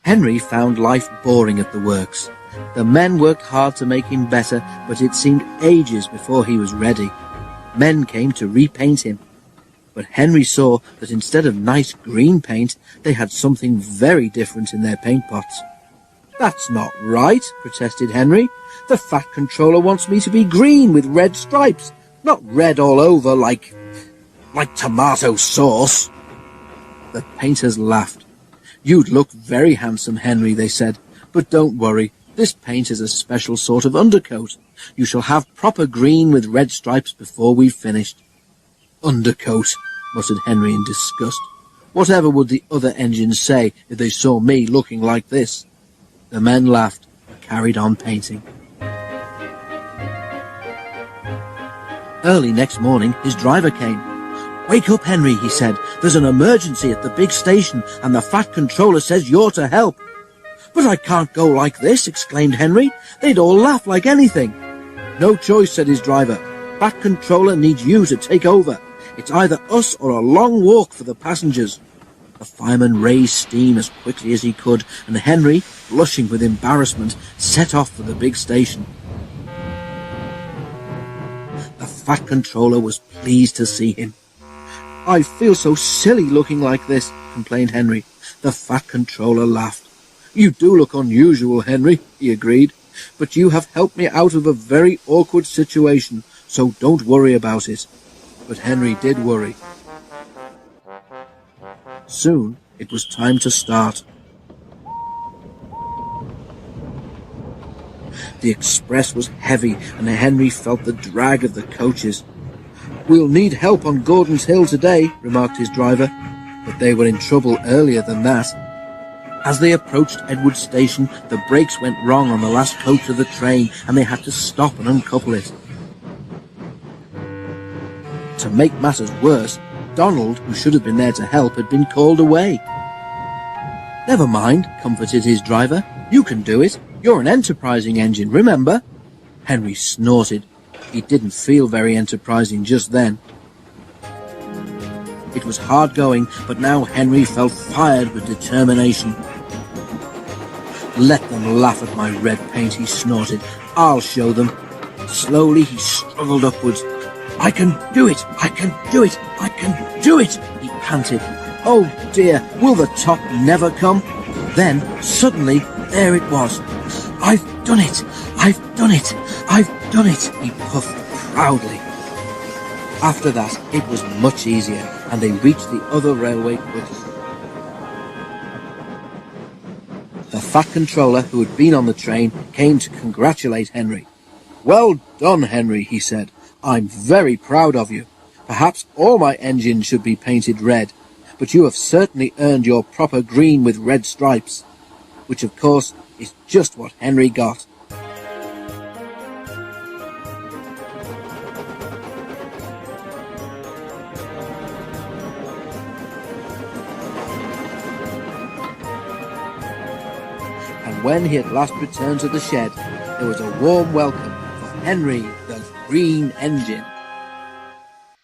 Henry found life boring at the works. The men worked hard to make him better, but it seemed ages before he was ready. Men came to repaint him. But Henry saw that instead of nice green paint, they had something very different in their paint pots. "That's not right," protested Henry. "The Fat Controller wants me to be green with red stripes, not red all over like tomato sauce." The painters laughed. "You'd look very handsome, Henry," they said, "but don't worry. This paint is a special sort of undercoat. You shall have proper green with red stripes before we've finished." "Undercoat," muttered Henry in disgust. "Whatever would the other engines say if they saw me looking like this?" The men laughed and carried on painting. Early next morning, his driver came. "Wake up, Henry," he said. "There's an emergency at the big station, and the Fat Controller says you're to help." "But I can't go like this," exclaimed Henry. "They'd all laugh like anything." "No choice," said his driver. "Fat Controller needs you to take over. It's either us or a long walk for the passengers." The fireman raised steam as quickly as he could, and Henry, blushing with embarrassment, set off for the big station. The Fat Controller was pleased to see him. "I feel so silly looking like this," complained Henry. The Fat Controller laughed. "You do look unusual, Henry," he agreed, "but you have helped me out of a very awkward situation, so don't worry about it." But Henry did worry. Soon it was time to start. The express was heavy, and Henry felt the drag of the coaches. "We'll need help on Gordon's Hill today," remarked his driver, but they were in trouble earlier than that. As they approached Edward Station, the brakes went wrong on the last coach of the train, and they had to stop and uncouple it. To make matters worse, Donald, who should have been there to help, had been called away. "Never mind," comforted his driver. "You can do it. You're an enterprising engine, remember?" Henry snorted. He didn't feel very enterprising just then. It was hard going, but now Henry felt fired with determination. "Let them laugh at my red paint," he snorted. "I'll show them." Slowly he struggled upwards. "I can do it! I can do it! I can do it!" he panted. "Oh dear, will the top never come?" Then, suddenly, there it was. "I've done it! I've done it! I've done it!" he puffed proudly. After that, it was much easier, and they reached the other railway quickly. The Fat Controller, who had been on the train, came to congratulate Henry. "Well done, Henry," he said. "I'm very proud of you. Perhaps all my engines should be painted red, but you have certainly earned your proper green with red stripes," which of course is just what Henry got. And when he at last returned to the shed, there was a warm welcome for Henry the Green Engine.